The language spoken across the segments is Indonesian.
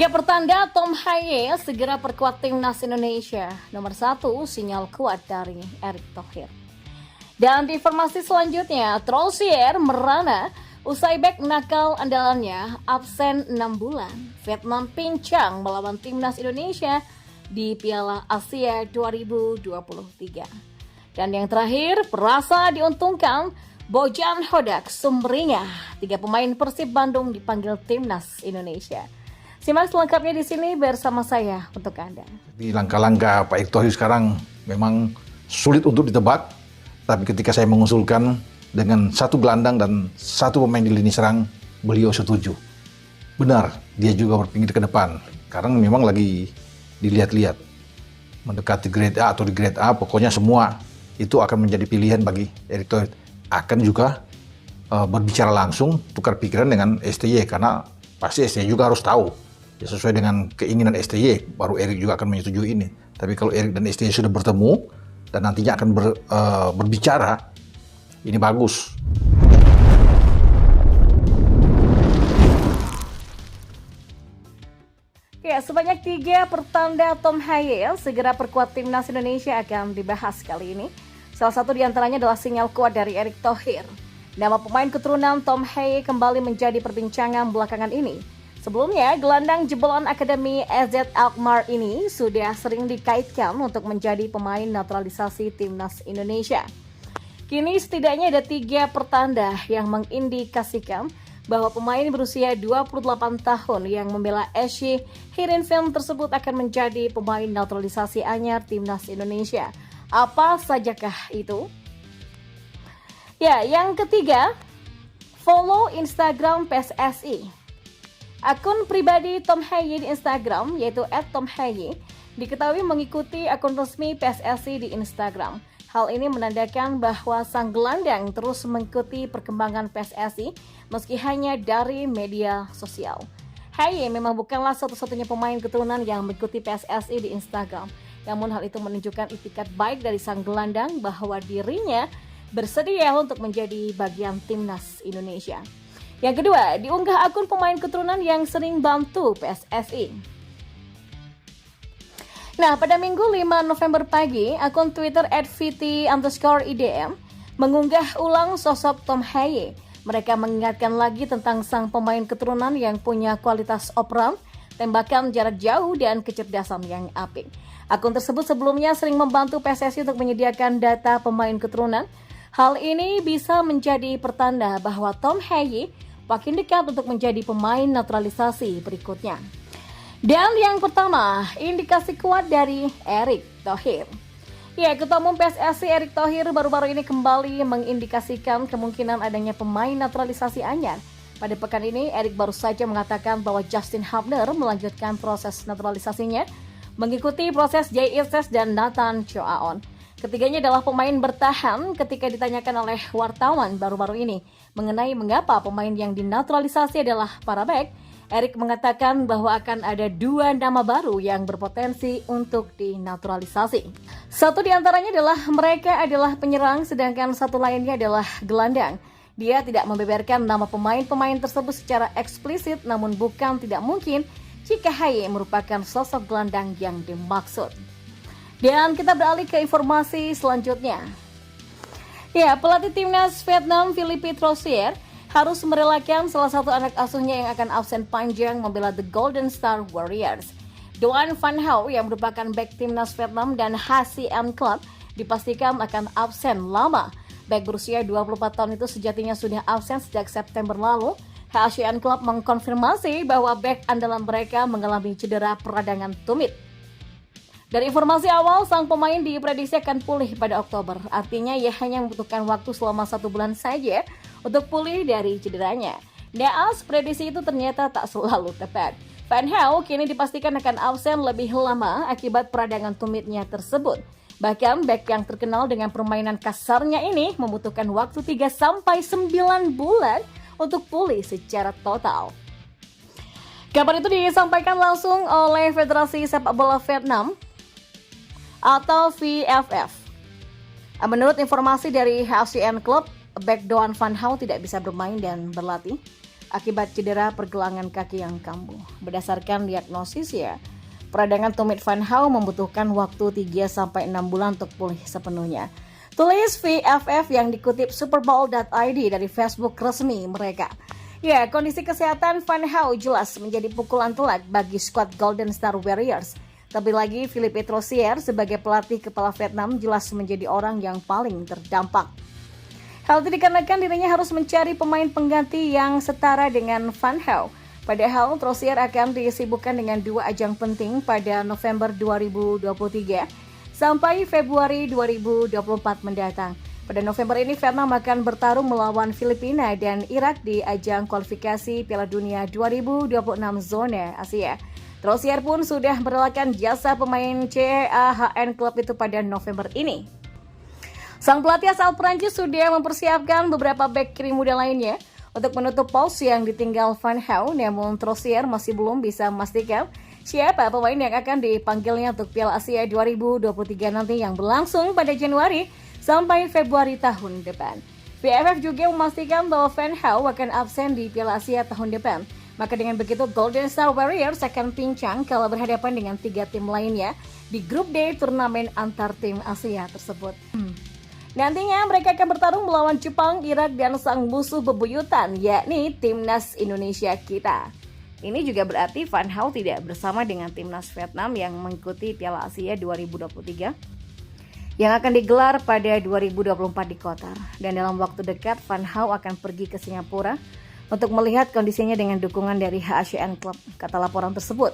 Tiga pertanda Tom Haye segera perkuat timnas Indonesia. Nomor 1, sinyal kuat dari Erick Thohir. Dan di informasi selanjutnya, Trosier merana usai bek nakal andalannya absen 6 bulan. Vietnam pincang melawan timnas Indonesia di Piala Asia 2023. Dan yang terakhir, perasa diuntungkan Bojan Hodak Sumringah. 3 pemain Persib Bandung dipanggil timnas Indonesia. Simak selengkapnya di sini bersama saya untuk Anda. Di langkah-langkah Pak Erick Thohir sekarang memang sulit untuk ditebak, tapi ketika saya mengusulkan dengan 1 gelandang dan 1 pemain di lini serang, beliau setuju. Benar, dia juga berpikir ke depan, karena memang lagi dilihat-lihat. Mendekati grade A atau di grade A, pokoknya semua itu akan menjadi pilihan bagi Erick Thohir. Akan juga berbicara langsung, tukar pikiran dengan STY, karena pasti STY juga harus tahu. Ya, sesuai dengan keinginan STY, baru Erick juga akan menyetujui ini. Tapi kalau Erick dan STY sudah bertemu dan nantinya akan berbicara, ini bagus. Ya, sebanyak 3 pertanda Tom Haye segera perkuat timnas Indonesia akan dibahas kali ini. Salah satu diantaranya adalah sinyal kuat dari Erick Thohir. Nama pemain keturunan Tom Haye kembali menjadi perbincangan belakangan ini. Sebelumnya, gelandang jebolan Akademi AZ Alkmaar ini sudah sering dikaitkan untuk menjadi pemain naturalisasi timnas Indonesia. Kini setidaknya ada 3 pertanda yang mengindikasikan bahwa pemain berusia 28 tahun yang membela SC Heerenveen tersebut akan menjadi pemain naturalisasi anyar timnas Indonesia. Apa sajakah itu? Ya, yang ketiga, follow Instagram PSSI. Akun pribadi Tom Haye di Instagram, yaitu @tomhaye, diketahui mengikuti akun resmi PSSI di Instagram. Hal ini menandakan bahwa sang gelandang terus mengikuti perkembangan PSSI meski hanya dari media sosial. Haye memang bukanlah satu-satunya pemain keturunan yang mengikuti PSSI di Instagram. Namun hal itu menunjukkan itikat baik dari sang gelandang bahwa dirinya bersedia untuk menjadi bagian timnas Indonesia. Yang kedua, diunggah akun pemain keturunan yang sering bantu PSSI. Nah, pada Minggu 5 November pagi, akun Twitter @vt_idm mengunggah ulang sosok Tom Haye. Mereka mengingatkan lagi tentang sang pemain keturunan yang punya kualitas operan, tembakan jarak jauh, dan kecerdasan yang apik. Akun tersebut sebelumnya sering membantu PSSI untuk menyediakan data pemain keturunan. Hal ini bisa menjadi pertanda bahwa Tom Haye makin dekat untuk menjadi pemain naturalisasi berikutnya. Dan yang pertama, indikasi kuat dari Erick Thohir. Ya, Ketua Umum PSSI Erick Thohir baru-baru ini kembali mengindikasikan kemungkinan adanya pemain naturalisasi anyar. Pada pekan ini, Erick baru saja mengatakan bahwa Justin Hubner melanjutkan proses naturalisasinya, mengikuti proses Jay Ilses dan Nathan Choaon. Ketiganya adalah pemain bertahan ketika ditanyakan oleh wartawan baru-baru ini mengenai mengapa pemain yang dinaturalisasi adalah para bek. Erick mengatakan bahwa akan ada 2 nama baru yang berpotensi untuk dinaturalisasi. Satu diantaranya adalah mereka adalah penyerang, sedangkan satu lainnya adalah gelandang. Dia tidak membeberkan nama pemain-pemain tersebut secara eksplisit, namun bukan tidak mungkin jika Haye merupakan sosok gelandang yang dimaksud. Dan kita beralih ke informasi selanjutnya. Ya, pelatih timnas Vietnam Philippe Trosier harus merelakan salah satu anak asuhnya yang akan absen panjang membela The Golden Star Warriors. Doan Van Hau yang merupakan bek timnas Vietnam dan HCN Club dipastikan akan absen lama. Bek berusia 24 tahun itu sejatinya sudah absen sejak September lalu. HCN Club mengkonfirmasi bahwa bek andalan mereka mengalami cedera peradangan tumit. Dari informasi awal, sang pemain diprediksi akan pulih pada Oktober. Artinya ia hanya membutuhkan waktu selama 1 bulan saja untuk pulih dari cederanya. Naas, prediksi itu ternyata tak selalu tepat. Van Hau kini dipastikan akan absen lebih lama akibat peradangan tumitnya tersebut. Bahkan bek yang terkenal dengan permainan kasarnya ini membutuhkan waktu 3-9 bulan untuk pulih secara total. Kabar itu disampaikan langsung oleh Federasi Sepak Bola Vietnam atau VFF. Menurut informasi dari HCN Club, bek Doan Van Hau tidak bisa bermain dan berlatih. akibat cedera pergelangan kaki yang kambuh. Berdasarkan diagnosisnya, peradangan tumit Van Gaal membutuhkan waktu 3-6 bulan untuk pulih sepenuhnya. Tulis VFF yang dikutip Superbowl.id dari Facebook resmi mereka. Ya, kondisi kesehatan Van Gaal jelas menjadi pukulan telak bagi skuad Golden Star Warriors. Terlebih lagi, Philippe Troussier sebagai pelatih kepala Vietnam jelas menjadi orang yang paling terdampak. Hal itu dikarenakan dirinya harus mencari pemain pengganti yang setara dengan Van Gaal. Padahal Troussier akan disibukkan dengan 2 ajang penting pada November 2023 sampai Februari 2024 mendatang. Pada November ini, Vietnam akan bertarung melawan Filipina dan Irak di ajang kualifikasi Piala Dunia 2026 zona Asia. Troussier pun sudah merelakan jasa pemain CAHN klub itu pada November ini. Sang pelatih asal Prancis sudah mempersiapkan beberapa bek kiri muda lainnya untuk menutup pos yang ditinggal Van Gaal, namun Troussier masih belum bisa memastikan siapa pemain yang akan dipanggilnya untuk Piala Asia 2023 nanti yang berlangsung pada Januari sampai Februari tahun depan. VFF juga memastikan bahwa Van Gaal akan absen di Piala Asia tahun depan. Maka dengan begitu Golden Star Warriors akan pincang kalau berhadapan dengan 3 tim lainnya di grup D turnamen antar tim Asia tersebut. Nantinya mereka akan bertarung melawan Jepang, Irak, dan sang musuh bebuyutan yakni Timnas Indonesia kita. Ini juga berarti Van Gaal tidak bersama dengan Timnas Vietnam yang mengikuti Piala Asia 2023 yang akan digelar pada 2024 di Qatar. Dan dalam waktu dekat, Van Gaal akan pergi ke Singapura untuk melihat kondisinya dengan dukungan dari HACN Club, kata laporan tersebut.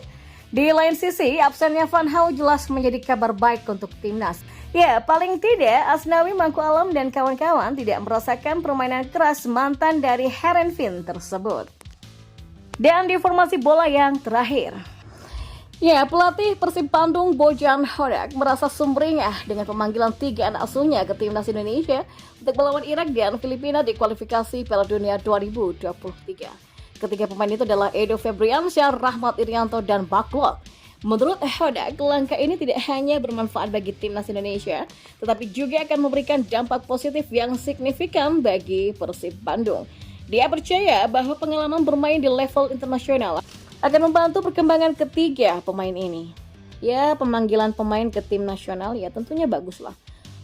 Di lain sisi, absennya Van Gaal jelas menjadi kabar baik untuk timnas. Ya, paling tidak Asnawi Mangku Alam dan kawan-kawan tidak merasakan permainan keras mantan dari Heerenveen tersebut. Dan di informasi bola yang terakhir, ya, pelatih Persib Bandung Bojan Hodak merasa sumringah dengan pemanggilan 3 anak asuhnya ke Timnas Indonesia untuk melawan Irak dan Filipina di kualifikasi Piala Dunia 2023. Ketiga pemain itu adalah Edo Febriansyah, Rahmat Irianto, dan Baklot. Menurut Hodak, langkah ini tidak hanya bermanfaat bagi Timnas Indonesia, tetapi juga akan memberikan dampak positif yang signifikan bagi Persib Bandung. Dia percaya bahwa pengalaman bermain di level internasional akan membantu perkembangan ketiga pemain ini. Ya, pemanggilan pemain ke tim nasional ya tentunya baguslah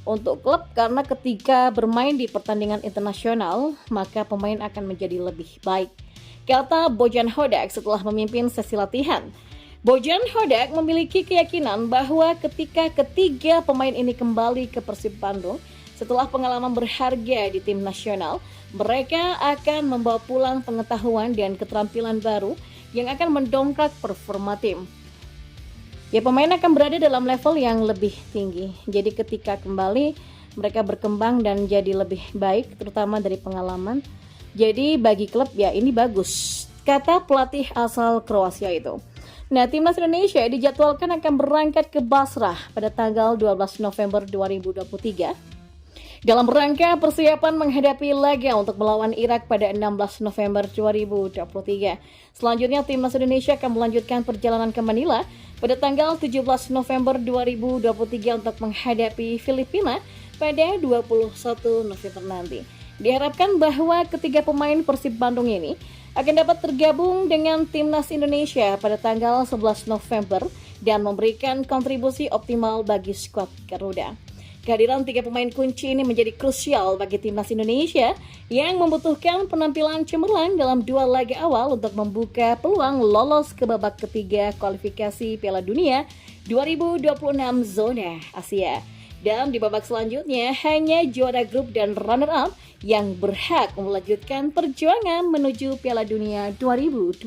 untuk klub karena ketika bermain di pertandingan internasional maka pemain akan menjadi lebih baik, kata Bojan Hodak setelah memimpin sesi latihan. Bojan Hodak memiliki keyakinan bahwa ketika ketiga pemain ini kembali ke Persib Bandung setelah pengalaman berharga di tim nasional, mereka akan membawa pulang pengetahuan dan keterampilan baru yang akan mendongkrak performa tim. Ya, pemain akan berada dalam level yang lebih tinggi. Jadi ketika kembali mereka berkembang dan jadi lebih baik, terutama dari pengalaman. Jadi bagi klub ya ini bagus, kata pelatih asal Kroasia itu. Nah, Timnas Indonesia dijadwalkan akan berangkat ke Basrah pada tanggal 12 November 2023 dalam rangka persiapan menghadapi laga untuk melawan Irak pada 16 November 2023. Selanjutnya, Timnas Indonesia akan melanjutkan perjalanan ke Manila pada tanggal 17 November 2023 untuk menghadapi Filipina pada 21 November nanti. Diharapkan bahwa ketiga pemain Persib Bandung ini akan dapat tergabung dengan Timnas Indonesia pada tanggal 11 November dan memberikan kontribusi optimal bagi skuad Garuda. Kehadiran 3 pemain kunci ini menjadi krusial bagi Timnas Indonesia yang membutuhkan penampilan cemerlang dalam 2 laga awal untuk membuka peluang lolos ke babak ketiga kualifikasi Piala Dunia 2026 zona Asia. Dan di babak selanjutnya hanya juara grup dan runner-up yang berhak melanjutkan perjuangan menuju Piala Dunia 2026.